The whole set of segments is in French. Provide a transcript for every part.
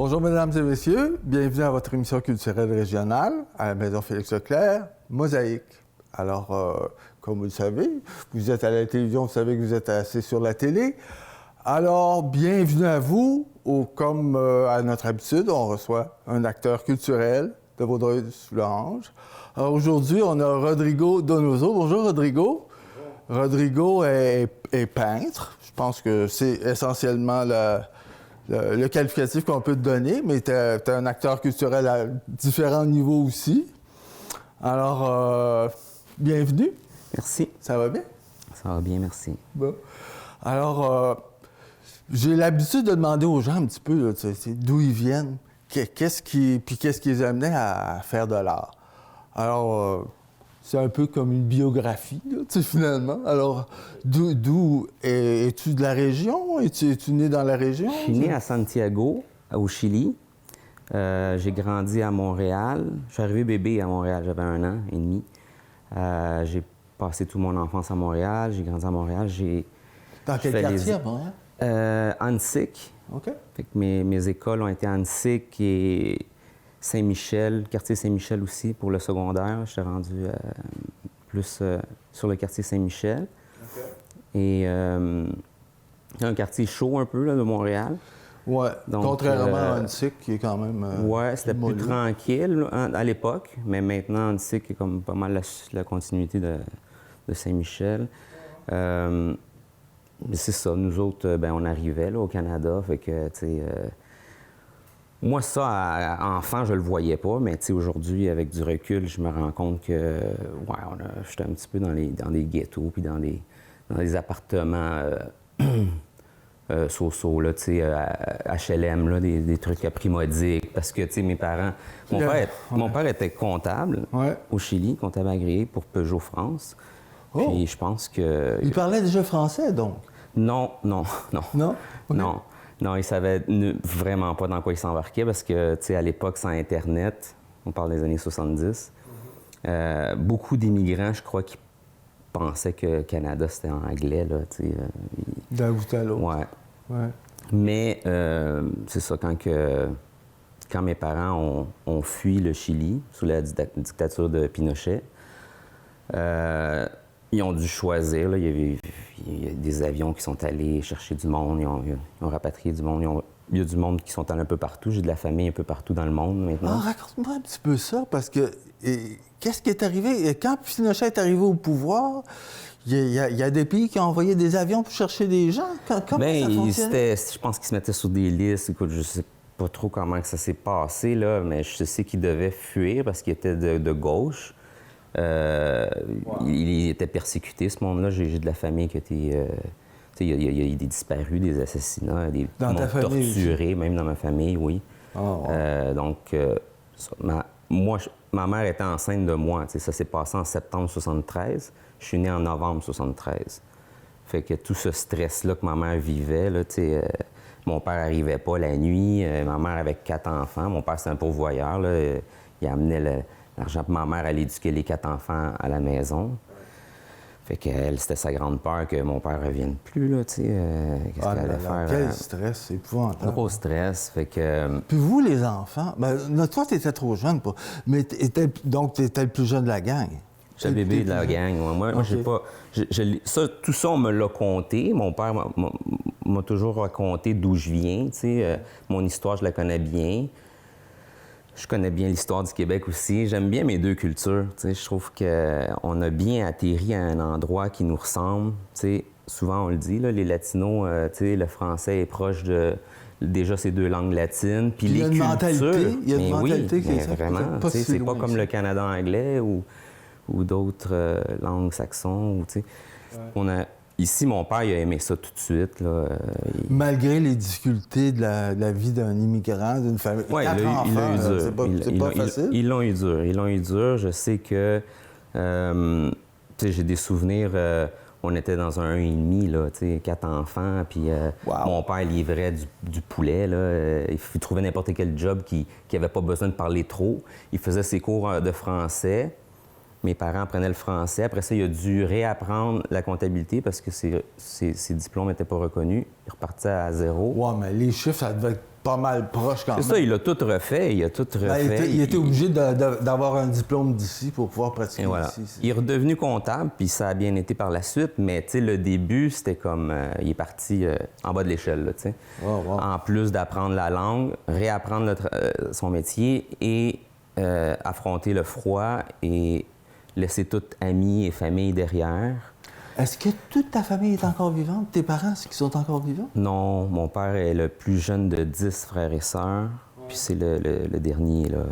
Bonjour, mesdames et messieurs. Bienvenue à votre émission culturelle régionale à la Maison Félix-Leclerc, Mosaïque. Alors, comme vous le savez, vous êtes à la télévision, vous savez que vous êtes assez sur la télé. Alors, bienvenue à vous. Comme à notre habitude, on reçoit un acteur culturel de Vaudreuil-Soulanges. Alors, aujourd'hui, on a Rodrigo Donoso. Bonjour, Rodrigo. Bonjour. Rodrigo est peintre. Je pense que c'est essentiellement le qualificatif qu'on peut te donner, mais tu es un acteur culturel à différents niveaux aussi. Alors, bienvenue. Merci. Ça va bien? Ça va bien, merci. Bon. Alors, j'ai l'habitude de demander aux gens un petit peu là, d'où ils viennent, qu'est-ce qui les amenait à faire de l'art. Alors, c'est un peu comme une biographie, là, finalement. Alors, d'où es-tu de la région? Es-tu né dans la région? Je suis né à Santiago, au Chili. J'ai grandi à Montréal. Je suis arrivé bébé à Montréal, j'avais 1 an et demi. J'ai passé toute mon enfance à Montréal, j'ai grandi à Montréal. Dans quel quartier à Montréal? Annecy. OK. Fait que mes écoles ont été à Annecy et Saint-Michel, quartier Saint-Michel aussi pour le secondaire. Je suis rendu plus sur le quartier Saint-Michel. OK. Et un quartier chaud un peu là, de Montréal. Oui, contrairement à à Annecy, qui est quand même... oui, c'était plus tranquille à l'époque, mais maintenant, Annecy est comme pas mal la continuité de Saint-Michel. Mais c'est ça, nous autres, on arrivait là, au Canada, fait que, tu sais... moi, ça, enfant, je le voyais pas, mais tu sais, aujourd'hui, avec du recul, je me rends compte que, j'étais un petit peu dans des ghettos, puis dans des appartements so-so, là, tu sais, HLM, là, des trucs à prix modique, parce que, tu sais, mes parents... Mon père était comptable au Chili, comptable agréé pour Peugeot France. Oh. Puis je pense que... Il parlait déjà français, donc? Non. Non? Okay. Non, il savait vraiment pas dans quoi il s'embarquait parce que, tu sais, à l'époque, sans Internet, on parle des années 70, beaucoup d'immigrants, je crois, qui pensaient que le Canada, c'était en anglais, là, tu sais. D'un bout à l'autre. Ouais. Mais c'est ça, quand mes parents ont fui le Chili sous la dictature de Pinochet, ils ont dû choisir. Là. Il y a des avions qui sont allés chercher du monde, ils ont rapatrié du monde. Il y a du monde qui sont allés un peu partout. J'ai de la famille un peu partout dans le monde maintenant. Raconte-moi un petit peu ça, parce que qu'est-ce qui est arrivé? Quand Pinochet est arrivé au pouvoir, il y a des pays qui ont envoyé des avions pour chercher des gens. Comment ça fonctionnait? Je pense qu'ils se mettaient sur des listes. Écoute, je sais pas trop comment que ça s'est passé, là, mais je sais qu'ils devaient fuir parce qu'ils étaient de gauche. Il était persécuté, ce monde-là. J'ai de la famille qui a été... il y a des disparus, des assassinats, des torturés, même dans ma famille, oui. Donc, ma mère était enceinte de moi. Ça s'est passé en septembre 73. Je suis né en novembre 73. Fait que tout ce stress-là que ma mère vivait, là, mon père n'arrivait pas la nuit. Ma mère avait 4 enfants. Mon père, c'était un pourvoyeur. Là. Il amenait l'argent pour ma mère allait éduquer les 4 enfants à la maison. Fait qu'elle, c'était sa grande peur que mon père ne revienne plus, là, tu sais. Qu'est-ce qu'elle allait faire? Quel stress, c'est épouvantable. Gros stress, fait que... Puis vous, les enfants, toi, t'étais trop jeune, mais donc t'étais le plus jeune de la gang. J'étais le bébé de la gang. Moi, j'ai pas... tout ça, on me l'a conté. Mon père m'a toujours raconté d'où je viens, tu sais. Mon histoire, je la connais bien. Je connais bien l'histoire du Québec aussi. J'aime bien mes 2 cultures. Je trouve qu'on a bien atterri à un endroit qui nous ressemble. Souvent, on le dit, là, les Latinos, le français est proche de déjà ces 2 langues latines. Puis les cultures... Il y a une mentalité qui est vraiment. C'est pas comme le Canada anglais ou d'autres langues saxons. Ici, mon père, il a aimé ça tout de suite. Là. Malgré les difficultés de la vie d'un immigrant, d'une famille. Oui, il l'a eu dur. C'est pas facile. Ils l'ont eu dur. Je sais que j'ai des souvenirs. On était dans un 1,5, là, 4 enfants. Puis mon père livrait du poulet. Là. Il trouvait n'importe quel job qui n'avait pas besoin de parler trop. Il faisait ses cours de français. Mes parents apprenaient le français. Après ça, il a dû réapprendre la comptabilité parce que ses diplômes n'étaient pas reconnus. Il repartait à 0. Oui, mais les chiffres, ça devait être pas mal proche quand même. C'est ça, il a tout refait. Il a tout refait. Ben, il était obligé d'avoir un diplôme d'ici pour pouvoir pratiquer et voilà. ici. Il est redevenu comptable, puis ça a bien été par la suite, mais tu sais, le début, c'était comme... il est parti en bas de l'échelle, là, tu sais. Wow. En plus d'apprendre la langue, réapprendre son métier et affronter le froid et laisser toute amis et famille derrière. Est-ce que toute ta famille est encore vivante? Tes parents, est-ce qu'ils sont encore vivants? Non, mon père est le plus jeune de 10 frères et sœurs, puis c'est le dernier, là.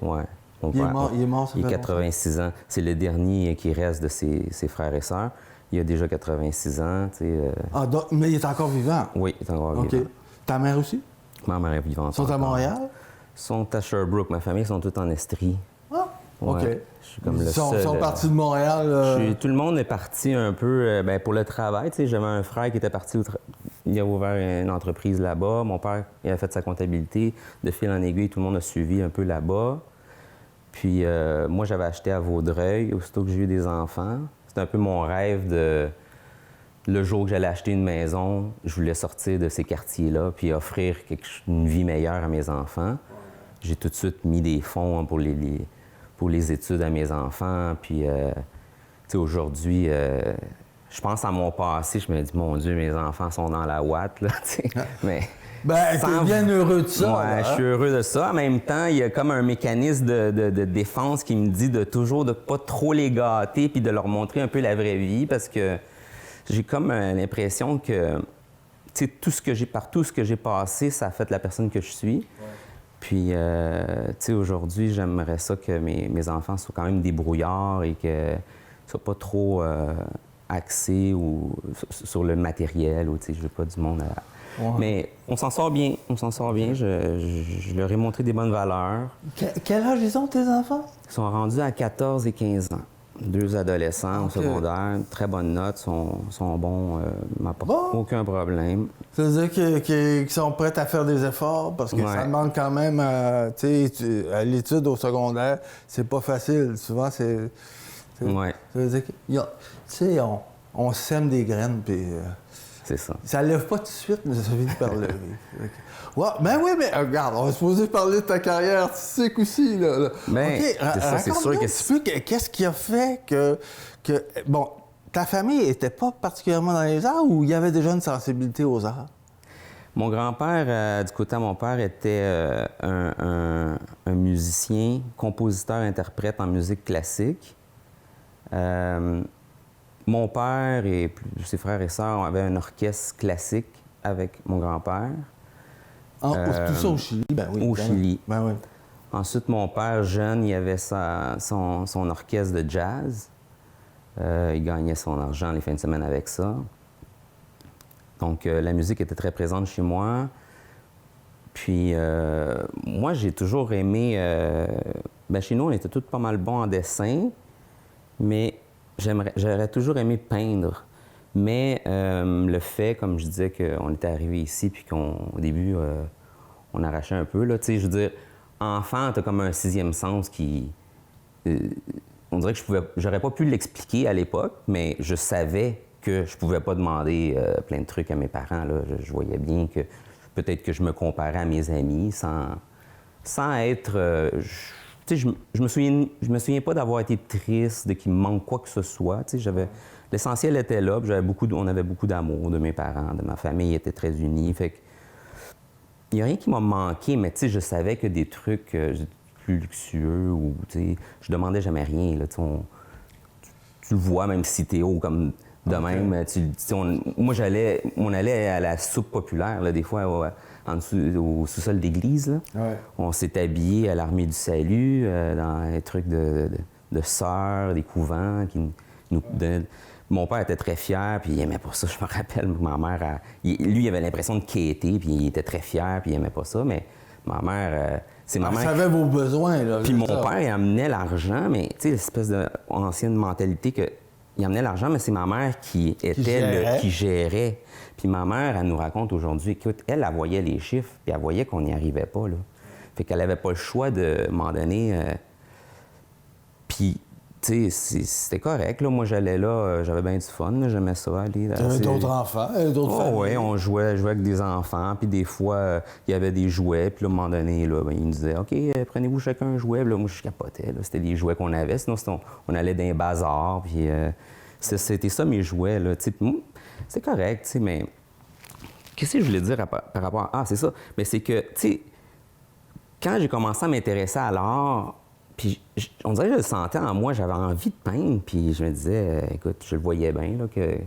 Ouais. Mon Il est père, mort, ça il a fait 86 ans. C'est le dernier qui reste de ses frères et sœurs. Il a déjà 86 ans, tu sais. Ah, donc, mais il est encore vivant? Oui, il est encore OK. vivant. Ta mère aussi? Ma mère est vivante. Ils sont à encore. Montréal? Ils sont à Sherbrooke. Ma famille sont toutes en Estrie. Ah, OK. Ouais. Je suis comme le Ils sont seul. partis de Montréal. Tout le monde est parti un peu pour le travail. Tu sais, j'avais un frère qui était parti, il a ouvert une entreprise là-bas. Mon père, il a fait sa comptabilité. De fil en aiguille, tout le monde a suivi un peu là-bas. Puis moi, j'avais acheté à Vaudreuil, aussitôt que j'ai eu des enfants. C'était un peu mon rêve de... Le jour que j'allais acheter une maison, je voulais sortir de ces quartiers-là puis offrir une vie meilleure à mes enfants. J'ai tout de suite mis des fonds pour les études à mes enfants. Puis, tu sais, aujourd'hui, je pense à mon passé, je me dis, mon Dieu, mes enfants sont dans la ouate, là, tu sais. Mais... Ben, t'es bien heureux de ça. Ouais, là, je suis heureux de ça. En même temps, il y a comme un mécanisme de défense qui me dit de toujours de pas trop les gâter puis de leur montrer un peu la vraie vie parce que j'ai comme l'impression que, tu sais, tout ce que j'ai passé, ça a fait la personne que je suis. Ouais. Puis, tu sais, aujourd'hui, j'aimerais ça que mes enfants soient quand même débrouillards et qu'ils ne soient pas trop axés sur le matériel ou, tu sais, je veux pas du monde à... Ouais. Mais on s'en sort bien, Je leur ai montré des bonnes valeurs. Quel âge ils ont, tes enfants? Ils sont rendus à 14 et 15 ans. 2 adolescents au secondaire, très bonnes notes, sont bons, m'apportent aucun problème. Ça veut dire qu'ils sont prêts à faire des efforts parce que ça demande quand même, tu sais, à l'étude au secondaire, c'est pas facile. Souvent, c'est... Ouais. Ça veut dire que, tu sais, on sème des graines, puis... c'est ça. Ça lève pas tout de suite, mais ça finit par lever. Ouais, ben oui, mais regarde, on est supposé parler de ta carrière artistique aussi, là. Ben, c'est sûr que... un petit peu qu'est-ce qui a fait que... Bon, ta famille était pas particulièrement dans les arts ou il y avait déjà une sensibilité aux arts? Mon grand-père, du côté de mon père, était un musicien, compositeur, interprète en musique classique. Mon père et ses frères et sœurs avaient un orchestre classique avec mon grand-père. Tout ça au Chili? Ben oui. Au Chili. Ben oui. Ensuite, mon père, jeune, il avait son orchestre de jazz. Il gagnait son argent les fins de semaine avec ça. Donc, la musique était très présente chez moi. Puis, moi, j'ai toujours aimé... chez nous, on était tous pas mal bons en dessin, mais j'aurais toujours aimé peindre. Mais le fait, comme je disais, qu'on était arrivé ici puis qu'au début, on arrachait un peu, là, tu sais, je veux dire, enfant, t'as comme un sixième sens qui... on dirait que j'aurais pas pu l'expliquer à l'époque, mais je savais que je pouvais pas demander plein de trucs à mes parents, là. Je voyais bien que peut-être que je me comparais à mes amis sans être... tu sais, je me souviens pas d'avoir été triste, de qu'il me manque quoi que ce soit. Tu sais, l'essentiel était là, puis on avait beaucoup d'amour de mes parents, de ma famille, ils étaient très unis. Fait que, il n'y a rien qui m'a manqué, mais tu sais, je savais que des trucs plus luxueux ou, tu sais, je demandais jamais rien, là. Tu le vois, même si t'es haut comme de même. Moi, on allait à la soupe populaire, là, des fois, en dessous, au sous-sol d'église. Là. Ouais. On s'est habillés à l'Armée du Salut, dans les trucs de sœurs, des couvents qui nous donnaient... Mon père était très fier, puis il aimait pas ça. Je me rappelle, ma mère... lui, il avait l'impression de quêter, puis il était très fier, puis il aimait pas ça, mais ma mère... c'est ma mère... savait vos besoins, là. Puis mon père, il amenait l'argent, mais tu sais, l'espèce d'ancienne mentalité que... Il amenait l'argent, mais c'est ma mère qui gérait. Puis ma mère, elle nous raconte aujourd'hui, écoute, elle voyait les chiffres, puis elle voyait qu'on n'y arrivait pas, là. Fait qu'elle avait pas le choix de m'en donner. Puis c'était correct. Là. Moi, j'allais là, j'avais bien du fun. Là. J'aimais ça, aller. T'avais d'autres enfants, d'autres familles? Oui, on jouait avec des enfants. Puis des fois, il y avait des jouets. Puis là, à un moment donné, là, ben, ils nous disaient « OK, prenez-vous chacun un jouet. » Là, moi, je capotais. Là. C'était des jouets qu'on avait. Sinon, on allait dans un bazar. Puis c'était ça, mes jouets. Là. C'est correct, mais... Qu'est-ce que je voulais dire par rapport à... Ah, c'est ça. Mais c'est que, tu sais, quand j'ai commencé à m'intéresser à l'art, puis on dirait que je le sentais en moi, j'avais envie de peindre, puis je me disais, écoute, je le voyais bien, là, qu'il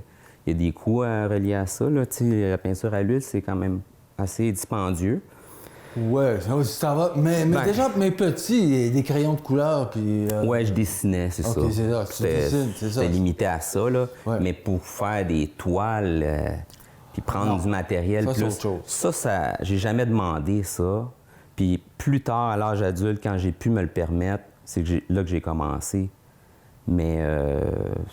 y a des coûts reliés à ça, là, tu sais, la peinture à l'huile, c'est quand même assez dispendieux. Ouais, ça va. Mais déjà, mes petits, des crayons de couleur, puis... Ouais, je dessinais, c'est ça. OK, c'est ça, tu dessines, c'est ça. C'était limité à ça, là, ouais. Mais pour faire des toiles, puis prendre du matériel ça, plus... c'est autre chose. Ça, j'ai jamais demandé ça. Puis plus tard, à l'âge adulte, quand j'ai pu me le permettre, c'est là que j'ai commencé. Mais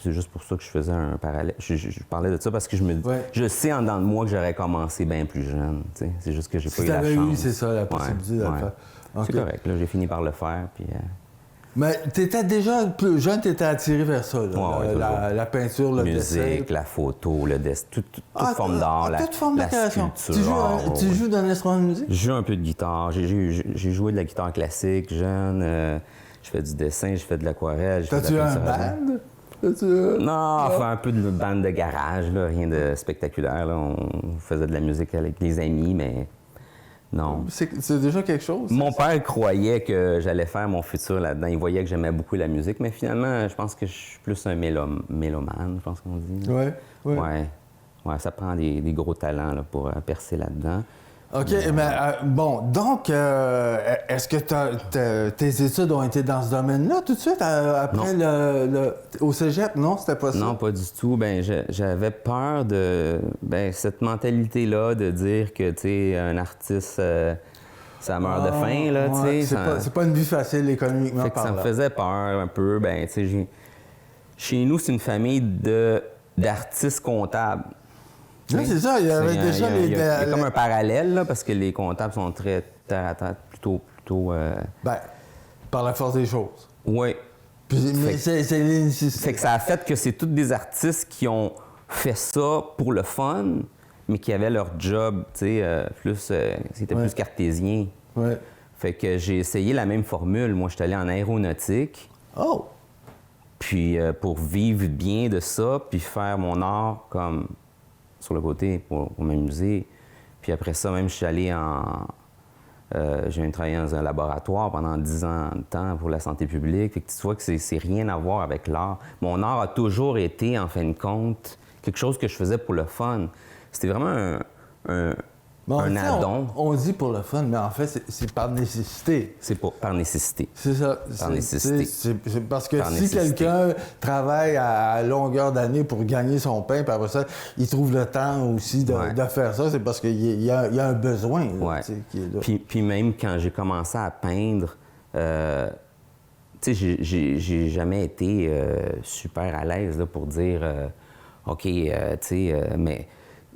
c'est juste pour ça que je faisais un parallèle. Je parlais de ça parce que je sais en dedans de moi que j'aurais commencé bien plus jeune. T'sais. C'est juste que j'ai pas eu la chance. C'est ça, la possibilité de le faire. Okay. C'est correct. Là, j'ai fini par le faire. Puis, Mais tu étais déjà plus jeune, tu étais attiré vers ça, là, la peinture, le dessin. Musique, la photo, le dessin, toute forme d'art, toute forme de création. sculpture. Tu joues d'un instrument de musique? Je joue un peu de guitare. J'ai joué de la guitare classique, jeune. Je fais du dessin, je fais de l'aquarelle. T'as-tu un band? Non, enfin un peu de bande de garage, là, rien de spectaculaire. Là. On faisait de la musique avec les amis, mais... Non. C'est déjà quelque chose. Mon père croyait que j'allais faire mon futur là-dedans. Il voyait que j'aimais beaucoup la musique, mais finalement, je pense que je suis plus un mélomane, je pense qu'on dit. Oui. Ouais, ça prend des gros talents là, pour percer là-dedans. OK, mais bon, donc, est-ce que tes études ont été dans ce domaine-là tout de suite, après au cégep? Non, c'était pas ça? Non, pas du tout. Ben, j'avais peur de cette mentalité-là de dire que, tu sais, un artiste, ça meurt de faim, là, tu sais. C'est pas une vie facile économiquement parlant. Ça me faisait peur un peu. Ben, tu sais, chez nous, c'est une famille d'artistes comptables. Oui, c'est ça, il y avait déjà il y a comme un parallèle, là, parce que les comptables sont très terre à terre, plutôt par la force des choses. Oui. Mais c'est l'insistance. Fait que ça a fait que c'est tous des artistes qui ont fait ça pour le fun, mais qui avaient leur job, tu sais, c'était plus cartésien. Oui. Fait que j'ai essayé la même formule. Moi, je suis allé en aéronautique. Oh! Puis pour vivre bien de ça, puis faire mon art comme... sur le côté pour m'amuser. Puis après ça, même, je suis allé je viens de travailler dans un laboratoire pendant 10 ans de temps pour la santé publique. Fait que tu vois que c'est rien à voir avec l'art. Mon art a toujours été, en fin de compte, quelque chose que je faisais pour le fun. C'était vraiment un addon. On dit pour le fun, mais en fait, c'est par nécessité. C'est par nécessité. C'est ça. Par nécessité. C'est parce que si quelqu'un travaille à longueur d'année pour gagner son pain, puis après ça, il trouve le temps aussi de faire ça, c'est parce qu'il y a un besoin là, qui est là. Puis même quand j'ai commencé à peindre, tu sais, j'ai jamais été super à l'aise là, pour dire OK, tu sais, mais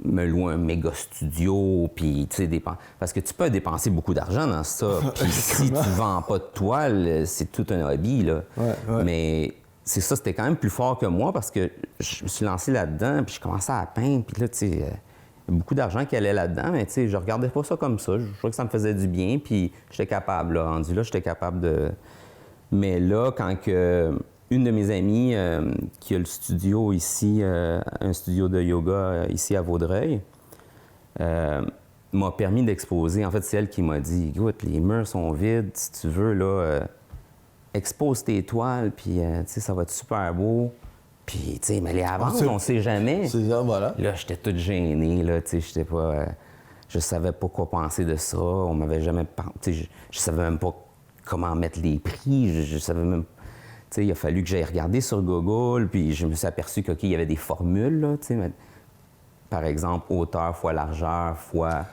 me louer un méga studio, puis tu sais, parce que tu peux dépenser beaucoup d'argent dans ça. Puis si tu vends pas de toile, c'est tout un hobby, là. Ouais. Mais c'est ça, c'était quand même plus fort que moi parce que je me suis lancé là-dedans, puis je commençais à peindre, puis là, tu sais, il y a beaucoup d'argent qui allait là-dedans, mais tu sais, je regardais pas ça comme ça. Je trouvais que ça me faisait du bien, puis j'étais capable, là. Rendu là, j'étais capable de... Mais là, quand une de mes amies qui a le studio ici, un studio de yoga ici à Vaudreuil, m'a permis d'exposer. En fait, c'est elle qui m'a dit, écoute, les murs sont vides, si tu veux, là, expose tes toiles, puis tu sais, ça va être super beau. Puis, tu sais, mais les avances, on sait jamais. C'est ça, voilà. Là, j'étais toute gênée, là, tu sais, j'étais pas... je savais pas quoi penser de ça. On m'avait jamais... Tu sais, je savais même pas comment mettre les prix. Je savais même... Tu sais, il a fallu que j'aille regarder sur Google, puis je me suis aperçu qu'il y avait des formules, là, tu sais, par exemple, hauteur fois largeur fois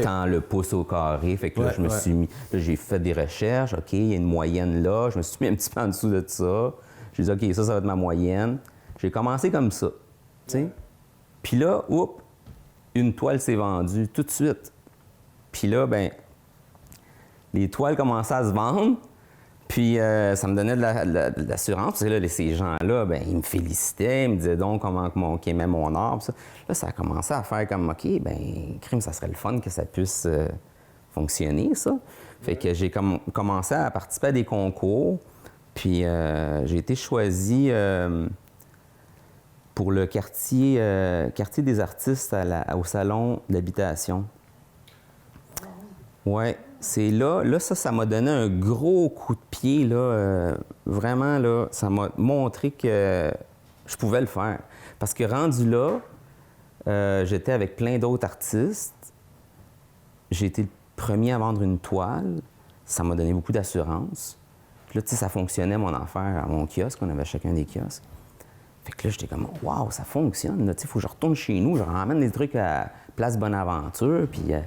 tant le pouce au carré. Fait que là, je me suis mis... Là, j'ai fait des recherches. OK, il y a une moyenne là. Je me suis mis un petit peu en dessous de ça. J'ai dit, OK, ça va être ma moyenne. J'ai commencé comme ça, tu sais. Puis là, une toile s'est vendue tout de suite. Puis là, ben les toiles commençaient à se vendre. Puis ça me donnait de l'assurance. Parce que là, ces gens-là, ben, ils me félicitaient, ils me disaient donc qu'ils aimaient mon art. Ça. Là, ça a commencé à faire comme, OK, ben crime, ça serait le fun que ça puisse fonctionner, ça. Fait que j'ai commencé à participer à des concours. Puis j'ai été choisi pour le quartier des artistes au salon d'habitation. Ouais, c'est là, ça m'a donné un gros coup de pied, là, vraiment, là, ça m'a montré que je pouvais le faire. Parce que rendu là, j'étais avec plein d'autres artistes. J'ai été le premier à vendre une toile. Ça m'a donné beaucoup d'assurance. Puis là, tu sais, ça fonctionnait, mon affaire, à mon kiosque. On avait chacun des kiosques. Fait que là, j'étais comme, waouh, ça fonctionne. Tu sais, il faut que je retourne chez nous. Je ramène des trucs à Place Bonaventure. Puis il y a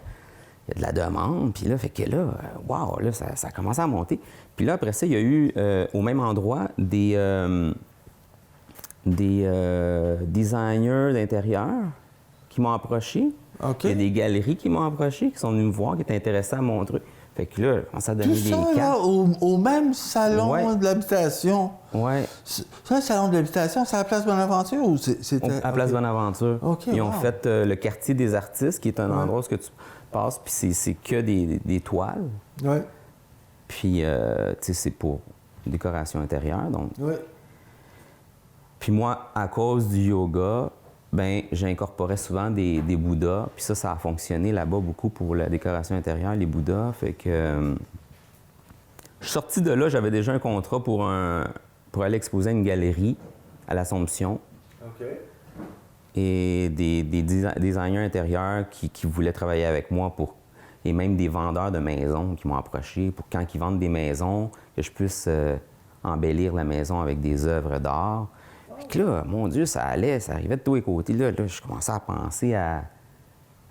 de la demande. Puis là, fait que là, waouh, là, ça a commencé à monter. Puis là, après ça, il y a eu, au même endroit, des designers d'intérieur qui m'ont approché. OK. Il y a des galeries qui m'ont approché, qui sont venues me voir, qui étaient intéressés à mon truc. Fait que là, j'ai commencé à donner Tout des ça, cartes. là, au même salon Ouais. de l'habitation. Ouais. Ça, le salon de l'habitation, c'est à la Place Bonaventure ou c'était... À Place OK. Bonaventure. OK, Ils ont wow. fait le quartier des artistes, qui est un endroit où tu passes, puis c'est que des toiles. Oui, Puis, tu sais, c'est pour décoration intérieure, donc. oui. Puis moi, à cause du yoga, ben j'incorporais souvent des Bouddhas. Puis ça a fonctionné là-bas beaucoup pour la décoration intérieure, les Bouddhas. Fait que je suis sorti de là, j'avais déjà un contrat pour aller exposer à une galerie à l'Assomption. OK. Et des designers intérieurs qui voulaient travailler avec moi et même des vendeurs de maisons qui m'ont approché pour quand ils vendent des maisons, que je puisse embellir la maison avec des œuvres d'art. Puis là, mon Dieu, ça arrivait de tous les côtés. Là, je commençais à penser à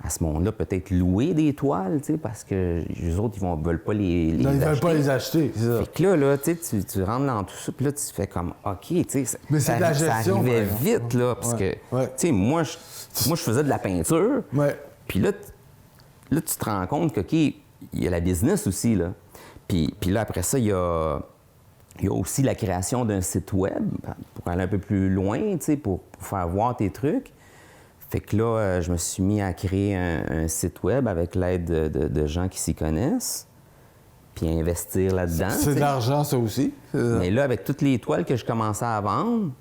ce monde-là, peut-être louer des toiles, tu sais, parce que les autres, ils ne veulent pas les Non, ils ne veulent acheter. pas les acheter, c'est ça. Fait que là, tu sais, tu rentres dans tout ça, puis là, tu fais comme, OK, tu sais, Mais c'est de la gestion, ça arrivait par vite, exemple. là, parce Ouais, que, ouais. tu sais, moi, je faisais de la peinture, Ouais. puis là, tu te rends compte que, OK, il y a la business aussi, là. Puis là, après ça, il y a aussi la création d'un site web pour aller un peu plus loin, tu sais, pour faire voir tes trucs. Fait que là, je me suis mis à créer un site web avec l'aide de gens qui s'y connaissent, puis à investir là-dedans. C'est de l'argent, ça aussi. Mais là, avec toutes les toiles que je commençais à vendre,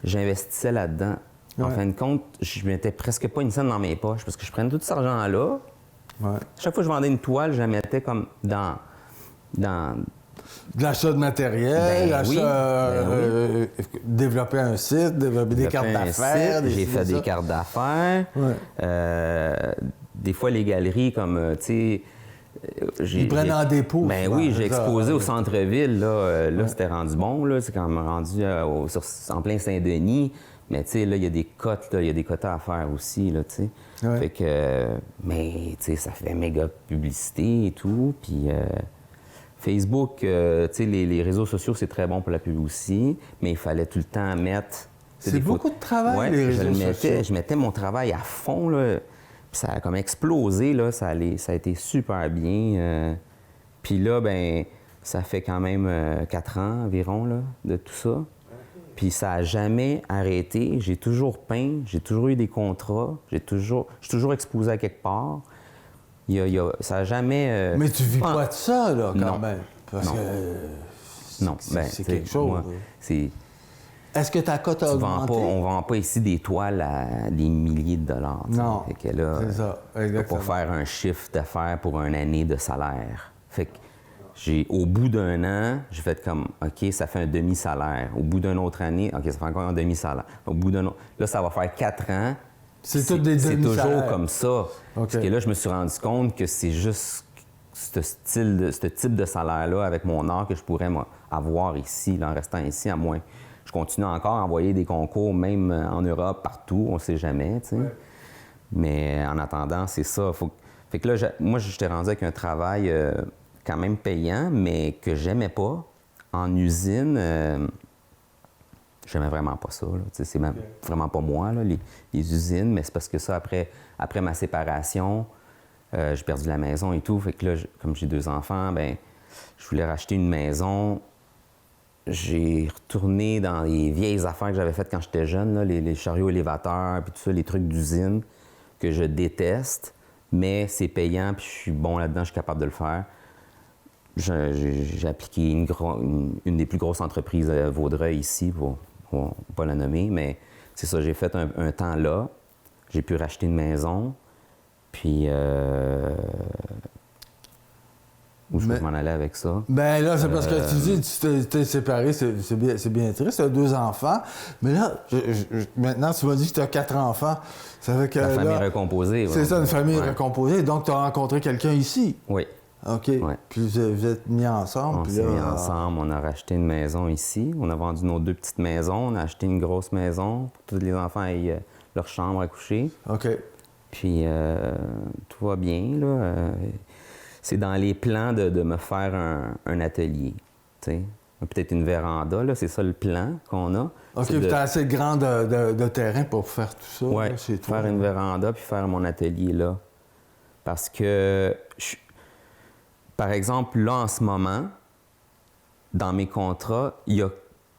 j'investissais là-dedans. En Ouais. fin de compte, je mettais presque pas une scène dans mes poches parce que je prenais tout cet argent-là. Ouais. Chaque fois que je vendais une toile, je la mettais comme dans De l'achat de matériel, Ben oui, développer un site, développer des cartes d'affaires. J'ai fait des cartes d'affaires. Ouais. Des fois, les galeries, comme, tu sais... Ils prennent en dépôt. Ben souvent, oui, j'ai c'est ça. exposé au centre-ville. Là, c'était rendu bon. Là, c'est quand même rendu en plein Saint-Denis. Mais tu sais, là, il y a des cotes, là, il y a des quotas à faire aussi, là, tu sais. Ouais. Fait que... mais, tu sais, ça fait méga publicité et tout. Puis... Facebook, tu sais, les réseaux sociaux, c'est très bon pour la pub aussi, mais il fallait tout le temps mettre... C'est beaucoup de travail, Ouais, les réseaux sociaux. Je mettais mon travail à fond, là, puis ça a comme explosé, là, ça a été super bien. Puis là, ben ça fait quand même 4 ans environ, là, de tout ça. Puis ça n'a jamais arrêté. J'ai toujours peint, j'ai toujours eu des contrats, je suis toujours exposé à quelque part. Ça n'a jamais... Mais tu vis pas de ça, là, quand Non. même. Parce Non. que Non, c'est quelque chose. moi, c'est... Est-ce que ta cote a augmenté? On vend pas ici des toiles à des milliers de dollars. tu sais. Non, Fait que là, c'est ça, je peux exactement. pas faire un chiffre d'affaires pour une année de salaire. Fait que au bout d'un an, j'ai fait comme, OK, ça fait un demi-salaire. Au bout d'une autre année, OK, ça fait encore un demi-salaire. Au bout d'un autre... Là, ça va faire 4 ans. C'est tout des C'est demi-salaires. toujours comme ça. OK. Parce que là, je me suis rendu compte que c'est juste ce type de salaire-là avec mon art que je pourrais avoir ici, là, en restant ici, à moins. Je continue encore à envoyer des concours, même en Europe, partout, on ne sait jamais, tu sais. Ouais. Mais en attendant, c'est ça. Fait que là, moi, j'étais rendu avec un travail quand même payant, mais que j'aimais pas. En usine, j'aimais vraiment pas ça. Là. Tu sais, c'est vraiment pas moi, là, les usines, mais c'est parce que ça, après ma séparation, j'ai perdu la maison et tout. Fait que là, comme j'ai 2 enfants, ben je voulais racheter une maison. J'ai retourné dans les vieilles affaires que j'avais faites quand j'étais jeune, là, les chariots élévateurs, puis tout ça, les trucs d'usine que je déteste, mais c'est payant, puis je suis bon là-dedans, je suis capable de le faire. J'ai appliqué une des plus grosses entreprises à Vaudreuil ici, pour pas la nommer, mais c'est ça, j'ai fait un temps là. J'ai pu racheter une maison, puis où je m'en allais avec ça? Ben là, c'est parce que tu dis, tu t'es séparé, c'est bien triste, tu as 2 enfants, mais là, maintenant, tu m'as dit que tu as 4 enfants. Ça fait que La famille là, recomposée. c'est ça, une famille Ouais. recomposée, donc tu as rencontré quelqu'un ici. Oui. OK. Ouais. Puis vous êtes mis ensemble. On puis s'est là, mis ensemble, on a racheté une maison ici. On a vendu nos 2 petites maisons. On a acheté une grosse maison pour que tous les enfants aient leur chambre à coucher. OK. Puis tout va bien, là. C'est dans les plans de me faire un atelier, tu sais. Peut-être une véranda, là, c'est ça le plan qu'on a. OK, C'est puis tu as assez grand de terrain pour faire tout ça ouais, là, chez toi. faire une véranda puis faire mon atelier là. Parce que, par exemple, là, en ce moment, dans mes contrats, il y a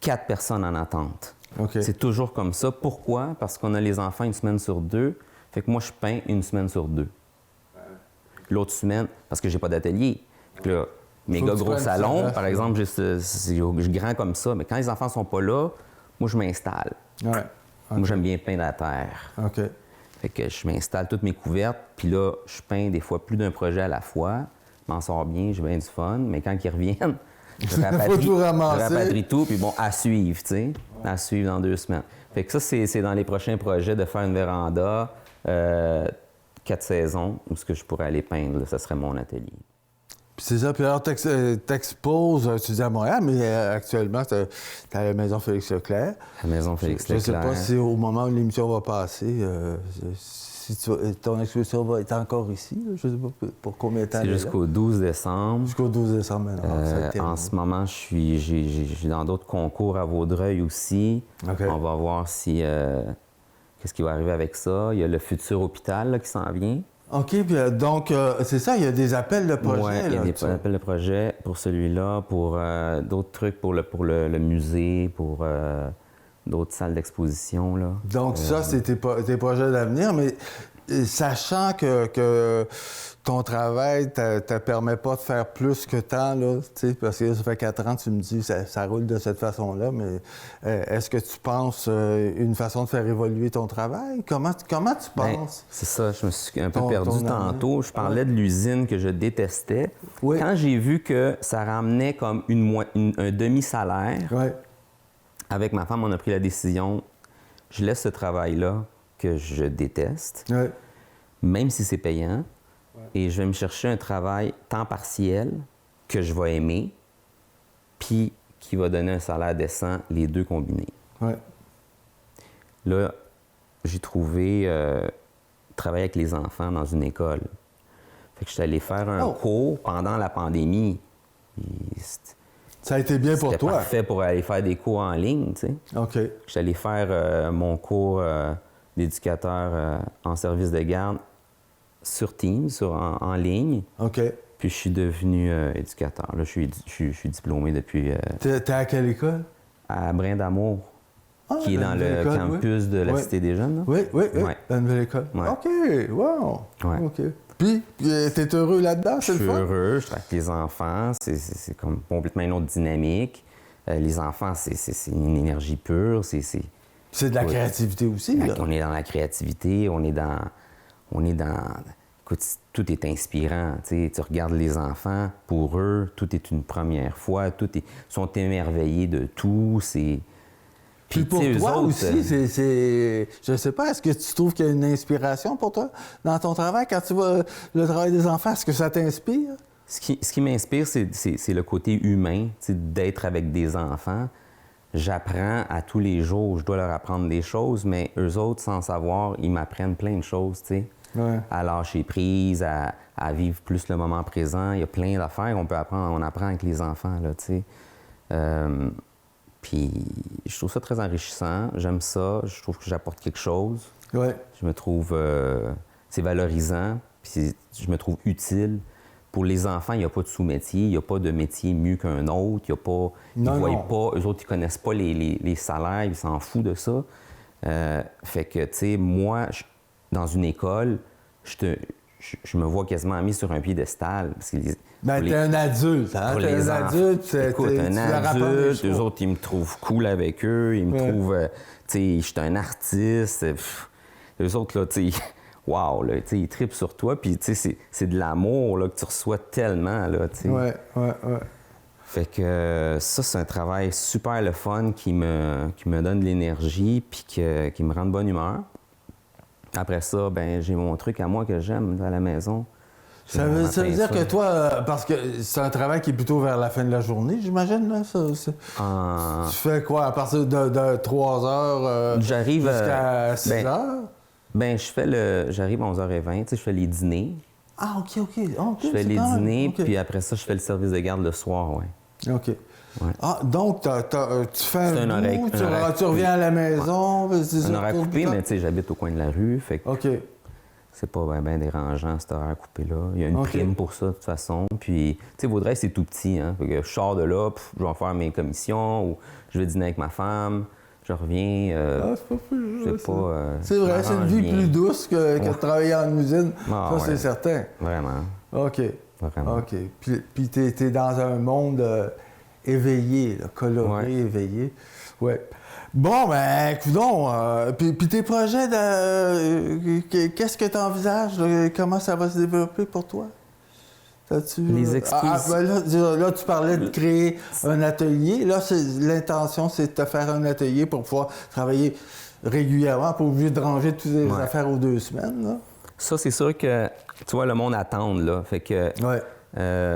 4 personnes en attente. OK. C'est toujours comme ça. Pourquoi? Parce qu'on a les enfants une semaine sur 2. Fait que moi, je peins une semaine sur 2. L'autre semaine, parce que j'ai pas d'atelier. Fait que là, mes Faut gars que tu gros prennes salon, ça, par là. exemple, je grand comme ça. Mais quand les enfants sont pas là, moi, je m'installe. Ouais. Moi, j'aime bien peindre la terre. OK. Fait que je m'installe toutes mes couvertes, puis là, je peins des fois plus d'un projet à la fois. Je m'en sors bien, j'ai bien du fun. Mais quand ils reviennent, je tout ramasser. rapatrie tout, puis bon, à suivre, tu sais. À suivre dans 2 semaines. Fait que ça, c'est dans les prochains projets de faire une véranda, 4 saisons, où ce que je pourrais aller peindre, là, ça serait mon atelier. Puis c'est ça. Puis alors, t'exposes, tu dis à Montréal, mais actuellement, t'es à la Maison Félix-Leclerc. La maison Félix Je ne sais Leclerc. pas si au moment où l'émission va passer, si ton exposition va être encore ici. Là, je ne sais pas pour combien de temps. C'est elle est là. jusqu'au 12 décembre. Jusqu'au 12 décembre maintenant. Ça a été En ce moment, je suis dans d'autres concours à Vaudreuil aussi. OK. On va voir si qu'est-ce qui va arriver avec ça. Il y a le futur hôpital là, qui s'en vient. OK, puis donc, c'est ça, il y a des appels de projet. Oui, il y a là, des tu sais. appels de projet pour celui-là, pour d'autres trucs pour le musée, pour d'autres salles d'exposition. Là. Donc, ça, c'est tes projets d'avenir, mais sachant que ton travail ne te permet pas de faire plus que tant, là, tu sais, parce que là, ça fait 4 ans, tu me dis, ça roule de cette façon-là, mais est-ce que tu penses une façon de faire évoluer ton travail? Comment tu Ben, penses? c'est ça, je me suis un peu Ton perdu avenir. tantôt. Je parlais de l'usine que je détestais. Oui. Quand j'ai vu que ça ramenait comme un demi-salaire, Oui. avec ma femme, on a pris la décision, je laisse ce travail-là que je déteste, Oui. même si c'est payant, et je vais me chercher un travail temps partiel que je vais aimer, puis qui va donner un salaire décent, les 2 combinés. Oui. Là, j'ai trouvé travailler avec les enfants dans une école. Fait que je suis allé faire un cours pendant la pandémie. Et Ça a été bien pour c'était toi. parfait pour aller faire des cours en ligne, tu sais. OK. Je suis allé faire mon cours d'éducateur en service de garde sur Teams, en ligne. OK. Puis je suis devenu éducateur. Là, je suis diplômé depuis T'es à quelle école? à Brin d'Amour, Ah, qui est la dans nouvelle le école, campus de la Oui. Cité des Jeunes. Là. Oui, oui, oui. Ouais. La nouvelle école. Ouais. OK, wow. Ouais. OK. Puis, t'es heureux là-dedans, Je c'est suis le fun? heureux, je travaille avec les enfants, c'est comme complètement une autre dynamique. Les enfants, c'est une énergie pure, C'est de la créativité aussi, là. on est dans la créativité, on est dans écoute, tout est inspirant, tu sais, tu regardes les enfants, pour eux, tout est une première fois, ils sont émerveillés de tout, c'est... Puis pour tu sais, eux toi autres, aussi, je sais pas, est-ce que tu trouves qu'il y a une inspiration pour toi dans ton travail quand tu vois le travail des enfants? Est-ce que ça t'inspire? Ce qui m'inspire, c'est le côté humain, tu sais, d'être avec des enfants. J'apprends à tous les jours, je dois leur apprendre des choses, mais eux autres, sans savoir, ils m'apprennent plein de choses, tu sais. Ouais. À lâcher prise, à vivre plus le moment présent. Il y a plein d'affaires qu'on peut apprendre, on apprend avec les enfants, là, tu sais. Puis je trouve ça très enrichissant, j'aime ça, je trouve que j'apporte quelque chose. Ouais. Je me trouve, c'est valorisant, puis je me trouve utile. pour les enfants, il n'y a pas de sous-métier, il n'y a pas de métier mieux qu'un autre, il y a pas, ils ne voient pas, eux autres, ils ne connaissent pas les salaires, ils s'en foutent de ça. Fait que, tu sais, moi, dans une école, je me vois quasiment mis sur un piédestal. Ben, t'es un adulte, hein? T'es un adulte, écoute, un adulte, eux autres, ils me trouvent cool avec eux, ils me trouvent, tu sais, je suis un artiste. Eux autres, là, tu sais, wow, là, tu sais, ils trippent sur toi, puis, tu sais, c'est de l'amour, là, que tu reçois tellement, là, tu sais. Ouais. Fait que ça, c'est un travail super le fun qui me donne de l'énergie, puis qui me rend de bonne humeur. Après ça, ben j'ai mon truc à moi que j'aime à la maison. Ça veut dire que toi, parce que c'est un travail qui est plutôt vers la fin de la journée, j'imagine, là, ça? Tu fais quoi, à partir de 3 heures j'arrive jusqu'à 6 heures? Ben, j'arrive à 11h20, tu sais, je fais les dîners. Ah, OK. Je fais les dîners, puis après ça, je fais le service de garde le soir, ouais. OK. Ouais. Ah, donc, tu fais un bout, tu reviens à la maison. Ouais. Un horaire coupé, mais tu sais, j'habite au coin de la rue, fait que OK. c'est pas bien dérangeant, cet horaire coupé-là. Il y a une prime pour ça, de toute façon. Puis, tu sais, Vaudreuil, c'est tout petit, hein. Fait que je sors de là, je vais faire mes commissions, ou je vais dîner avec ma femme, je reviens. C'est pas plus c'est vrai, c'est une vie plus douce que de travailler en usine. Ah, ça, c'est certain. Vraiment. OK. Vraiment. OK. Puis t'es dans un monde éveillé, là, coloré, éveillé. Ouais. Bon, ben, écoutons, puis tes projets, qu'est-ce que tu envisages? Comment ça va se développer pour toi? Les expositions. Là, tu parlais de créer un atelier. Là, l'intention, c'est de te faire un atelier pour pouvoir travailler régulièrement, pas obligé de ranger toutes les affaires aux 2 semaines. Là. Ça, c'est sûr que, tu vois, le monde attend, là. Fait que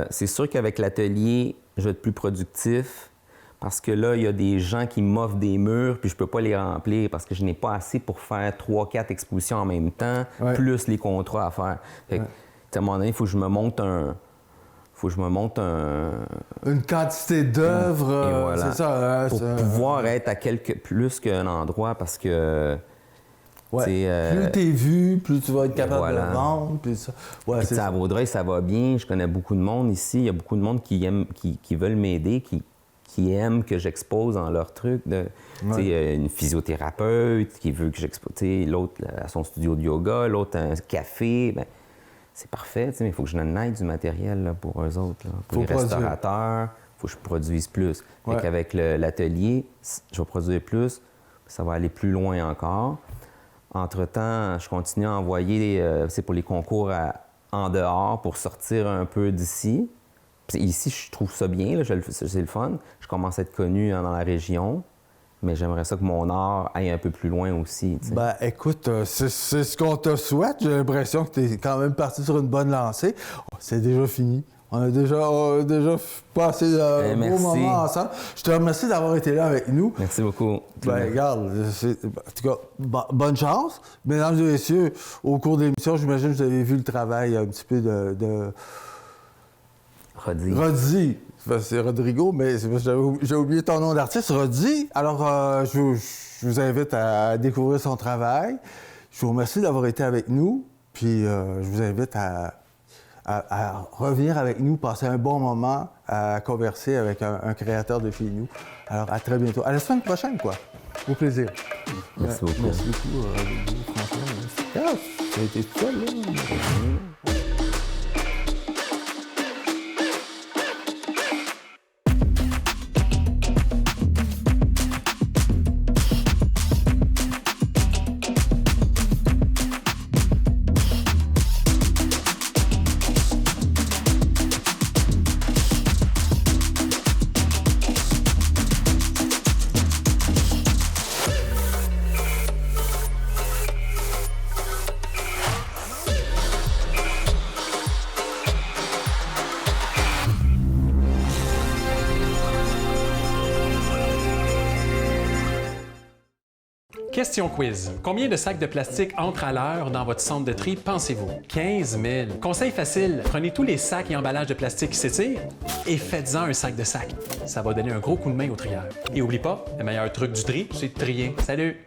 c'est sûr qu'avec l'atelier, je vais être plus productif parce que là, il y a des gens qui m'offrent des murs puis je peux pas les remplir parce que je n'ai pas assez pour faire 3-4 expositions en même temps, plus les contrats à faire. Fait que, à un moment donné, il faut que je me monte une quantité d'œuvres, voilà. C'est ça. Pour pouvoir être à plus qu'un endroit parce que... plus t'es vu, plus tu vas être capable de vendre. Puis ça. Ouais, puis à Vaudreuil, ça va bien. Je connais beaucoup de monde ici. Il y a beaucoup de monde qui aiment, qui veulent m'aider, qui aiment que j'expose dans leurs trucs. Une physiothérapeute qui veut que j'expose. L'autre à son studio de yoga, l'autre à un café. Ben, c'est parfait, mais il faut que je donne aide du matériel là, pour eux autres. Là. Pour les restaurateurs, il faut que je produise plus. Fait qu'avec l'atelier, je vais produire plus. Ça va aller plus loin encore. Entre-temps, je continue à envoyer, c'est pour les concours en dehors pour sortir un peu d'ici. Puis ici, je trouve ça bien, là, c'est le fun. Je commence à être connu dans la région, mais j'aimerais ça que mon art aille un peu plus loin aussi. T'sais. Ben, écoute, c'est ce qu'on te souhaite. J'ai l'impression que tu es quand même parti sur une bonne lancée. C'est déjà fini. On a déjà passé un beau moment ensemble. Je te remercie d'avoir été là avec nous. Merci beaucoup. Ben, regarde, en tout cas, bonne chance. Mesdames et messieurs, au cours de l'émission, j'imagine que vous avez vu le travail un petit peu de... Roddy. C'est Rodrigo, mais j'ai oublié ton nom d'artiste. Roddy. Alors, je vous invite à découvrir son travail. Je vous remercie d'avoir été avec nous. Puis, je vous invite à revenir avec nous, passer un bon moment à converser avec un créateur de chez nous. Alors, à très bientôt. À la semaine prochaine, quoi. Au plaisir. Merci beaucoup. Merci beaucoup, François. Ça a été tout seul, là. Question quiz. Combien de sacs de plastique entrent à l'heure dans votre centre de tri, pensez-vous? 15 000. Conseil facile, prenez tous les sacs et emballages de plastique qui s'étirent et faites-en un sac de sac. Ça va donner un gros coup de main au trieur. Et oublie pas, le meilleur truc du tri, c'est de trier. Salut!